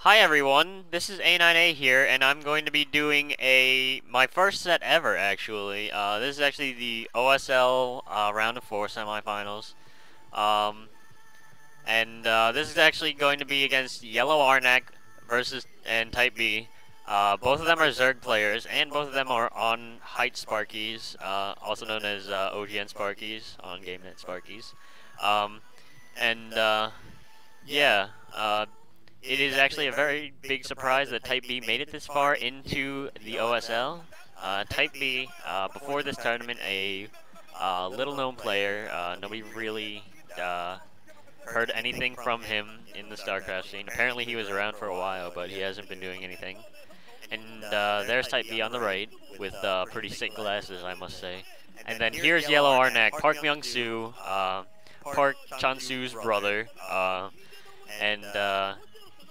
Hi everyone, this is A9A here, and I'm going to be doing my first set ever, actually. This is actually the OSL round of 4 semifinals. Um, this is actually going to be against Yellow Arnc versus and Type B. Both of them are Zerg players, and both of them are on Hite Sparkyz, also known as OGN Sparkyz on GameNet Sparkyz. Um, and yeah. It is actually a very big surprise that Type B made it this far into the OSL. Type B, before this tournament, a little-known player. Nobody really heard anything from him in the StarCraft scene. Apparently he was around for a while, but he hasn't been doing anything. And there's Type B on the right, with pretty sick glasses, I must say. And then here's Yellow Arnc, Park Myung-soo, Park Chan-soo's brother, and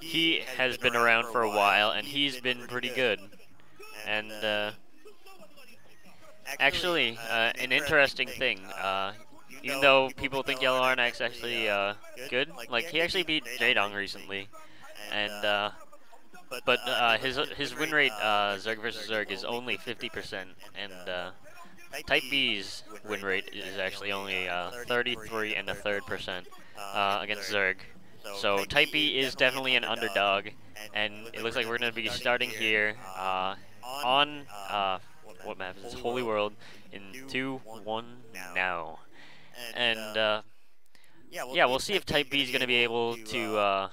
he has been around for a while, and he's been pretty good. And actually, an interesting thing, even though people think Yellow Arnac's actually good, like he actually beat J-Dong recently, and but his win rate Zerg versus Zerg is only 50%, and Type B's win rate is actually only 33 and a third percent against Zerg. So Type B is definitely an underdog, and it looks like we're going to be starting here on what map is this? Holy World in 2-1 now. And yeah, we'll see if Type B is going to be able to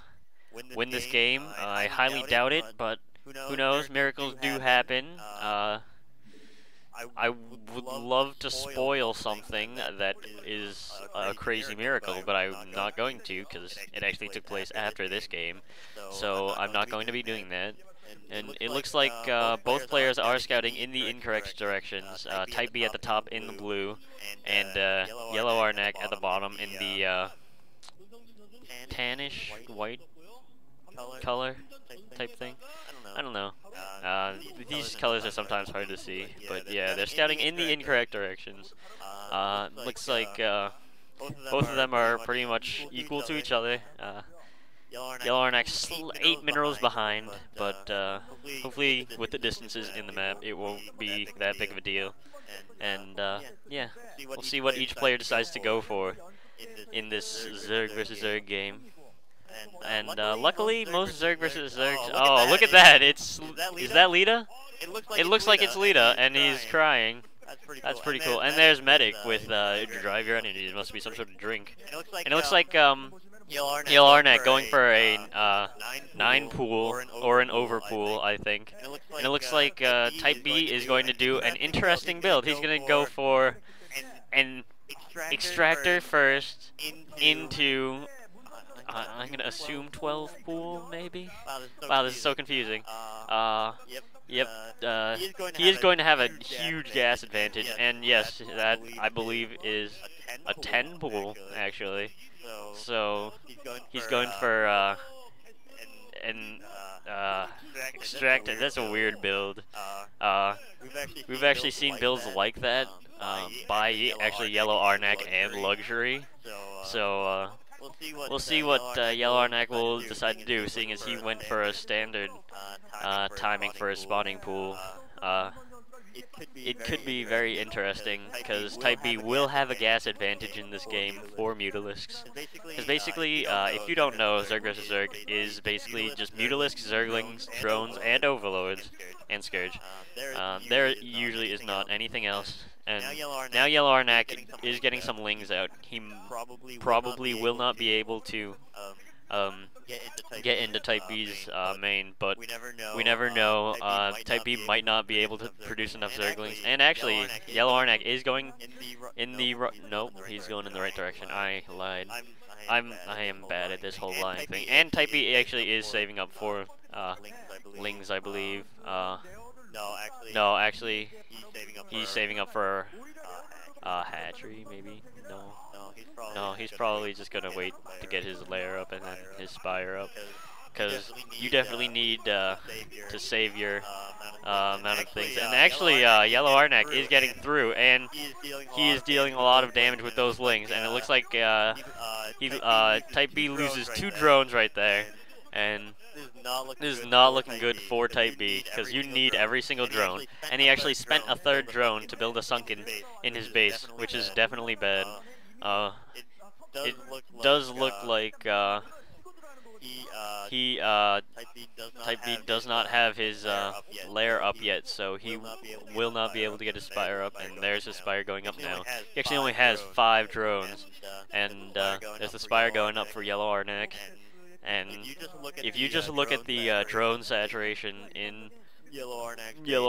win this game. I highly doubt it, but who knows? Miracles do happen. I would love to spoil something that is a crazy miracle, but I'm not going to because it actually took place after this game. So I'm not going to be doing that. And it looks like both players are scouting in the incorrect directions. Type B at the top in the blue, and Yellow Arnc at the bottom in the tannish white color type thing. I don't know. These colors are sometimes hard to see, but yeah, they're scouting in the incorrect directions. Looks like both of them are pretty much equal to each other. Yellow Arnac's 8 minerals behind, but hopefully with the distances in the map, it won't be that big of a deal. And yeah, we'll see what each player decides to go for in this Zerg versus Zerg game. And luckily, most Zerg versus Zergs. Oh, look at that! Is that Lita? It looks like it's Lita, and he's crying. That's pretty cool. And there's Medic with Drive Your Energy. It must be some sort of drink. And it looks like Yellow Arnc going for a 9 pool or an over pool, I think. And it looks like Type B is going to do an interesting build. He's going to go for an extractor first into I'm gonna assume 12 pool, maybe? Wow, this is so confusing. Yep, he is going to have a huge gas advantage, and yes, that, I believe, is a 10 pool, actually. So, he's going for, an, extractor. That's a weird build. We've actually seen builds like that, by, actually, Yellow Arnc and Luxury. So, we'll see what Yellow Arnc will decide to do, seeing as he went for a standard timing for his spawning pool. It could be very interesting, because Type B will have a gas advantage in this game for Mutalisks. Because basically, if you don't know, Zerg vs. Zerg is basically just Mutalisks, Zerglings, Drones, and Overlords, and Scourge. There usually is not anything else. And now Yellow Arnc is getting some lings out. He probably will not be able to get into Type B's main, but we never know. Type B might not be able to produce enough Zerglings. And actually, Yellow Arnc is going in the nope, he's going in the right direction. I lied. I am bad at this whole lying thing. And Type B actually is saving up for lings, I believe. No, actually, he's saving up for hatchery, maybe? No, he's probably just gonna wait to get his lair up and then his spire up. Because you definitely need to save your amount of things. And actually, Yellow Arnc is getting through, and he is dealing a lot of damage with those lings. And it looks like Type B loses 2 drones right there. And This is not looking good for Type B, because you need every single drone, and he actually spent a third drone to build a sunken in his base, which is definitely bad. It does look like Type B does not have his lair up yet, so he will not be able to get his spire up, and there's his spire going up now. He actually only has 5 drones, and there's the spire going up for Yellow Arnc. And if you just look at the drone saturation in Yellow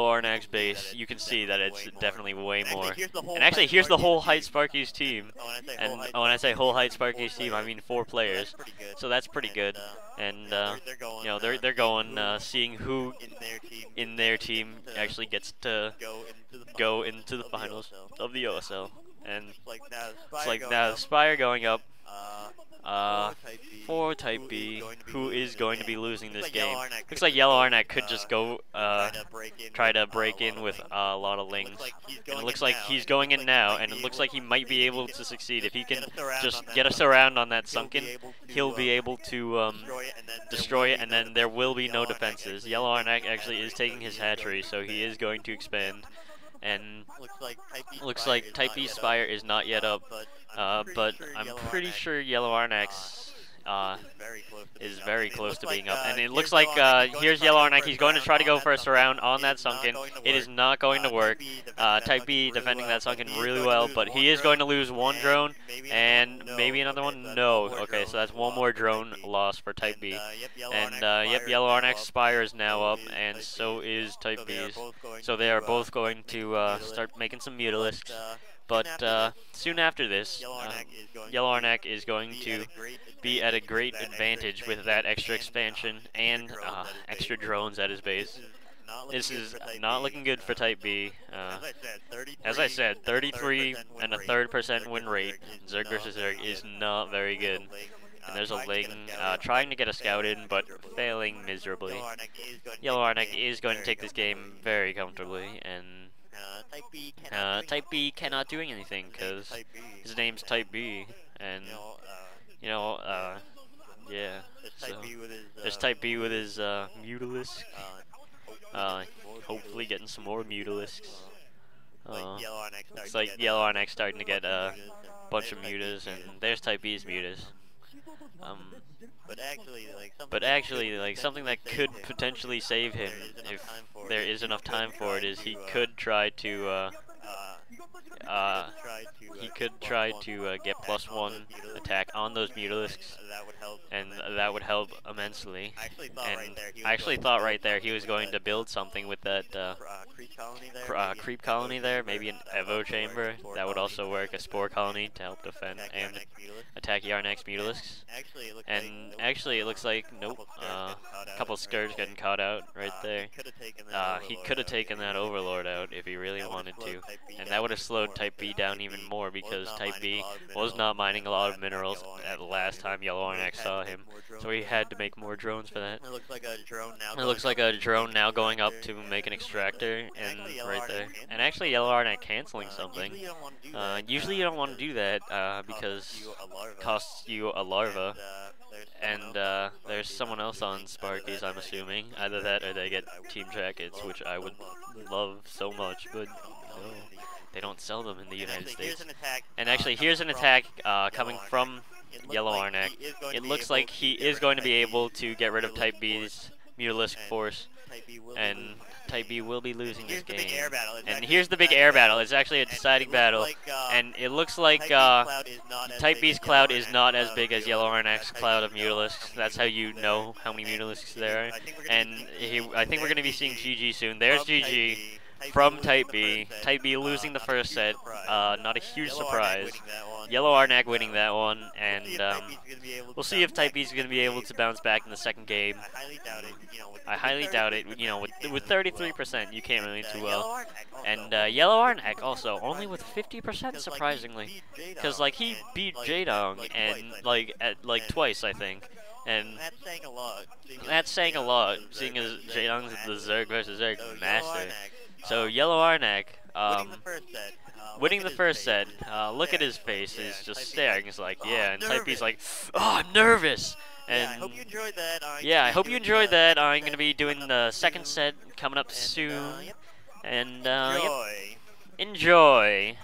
Arnac's base, you can see that it's definitely way more. And actually, here's the whole Hite Sparkyz team. And when I say whole Hite Sparkyz team, I mean 4 players. So that's pretty good. And you know, they're going seeing who in their team actually gets to go into the finals of the OSL. And it's like now the spire going up. For Type B, who is going to be losing this game. Looks like Yellow Arnc could just go try to break in with a lot of lings. And it looks like he's going in now, and it looks like he might be able to succeed. If he can just get us around on that sunken, he'll be able to destroy it, and then there will be no defenses. Yellow Arnc actually is taking his hatchery, so he is going to expand. And looks like Type B's spire is not yet up, but I'm pretty sure Yellow Arnac's is very close to being up. And it looks like here's Yellow Arnc. He's going to try to go for a surround on that sunken. It is not going to work. Type B defending that sunken really well, but he is going to lose 1 drone and maybe another one. No. Okay, so that's 1 more drone loss for Type B. And yep, Yellow Arnac's spire is now up, and so is Type B's. So they are both going to start making some Mutalisks. But soon after this, Yellow Arnc is going to be at a great advantage with that extra expansion and extra drones at his base. This is not looking good for Type B. As I said, 33 and a third % win rate. Zerg versus Zerg is not very good. And there's a Ling trying to get a scout in, but failing miserably. Yellow Arnc is going to take this game very comfortably, and Type B cannot do anything because his name's Type B, and you know, yeah. So there's Type B with his Mutalisk. Hopefully getting some more Mutalisks. Looks like Yellow Arnc starting to get a bunch of mutas, and there's Type B's mutas. But actually, like something that could potentially save him if there is enough time for it is he could try to get +1 attack on those Mutalisks, and that would help immensely. And I actually thought right there he was going to build something with that creep colony there, maybe an Evo chamber. That would also work, a spore colony to help defend and attack Yarnc's Mutalisks. And actually it looks like, nope, a couple Scourge getting caught out right there. He could have taken that Overlord out if he really wanted to, and that would have slowed Type B down even more, because Type B was not mining a lot of minerals at the last time Yellow Arnc saw him, so he had to make more drones for that. It looks like a drone now going up to make an extractor, and right there. And actually Yellow Arnc canceling something. Usually you don't want to do that because it costs you a larva. And there's someone else on Sparkyz, I'm assuming. Either that or they get team jackets, which I would love so much, but no, they don't sell them in the United States. And actually, here's an attack coming from Yellow Arnc. It looks like he is going to be able to get rid of Type B's Mutalisk force, and Type B will be losing this game. And here's the big air battle. It's actually a deciding battle, and it looks like Type B's cloud is not as big as Yellow Arnac's cloud of Mutalisks. That's how you know how many Mutalisks there are. And I think we're going to be seeing GG soon. There's GG from Type B. Type B losing the first set. Not a huge surprise. Yellow Arnc winning that one, and we'll see if Type B is going to be able to bounce back in the second game. I highly doubt it. You know, with 33%, you can't really do well. And Yellow Arnc also only with 50%, surprisingly, because like he beat J-Dong and like twice, I think. And that's saying a lot, seeing as J-Dong's the Zerg versus Zerg master. So Yellow Arnc winning the first set. Look at his face. He's just staring. He's like, yeah. And Type B's like, oh, I'm nervous. And I hope you enjoyed that. yeah, I hope you enjoyed that. I'm going to be doing the second set coming up soon. Yep. And Enjoy. yep. Enjoy.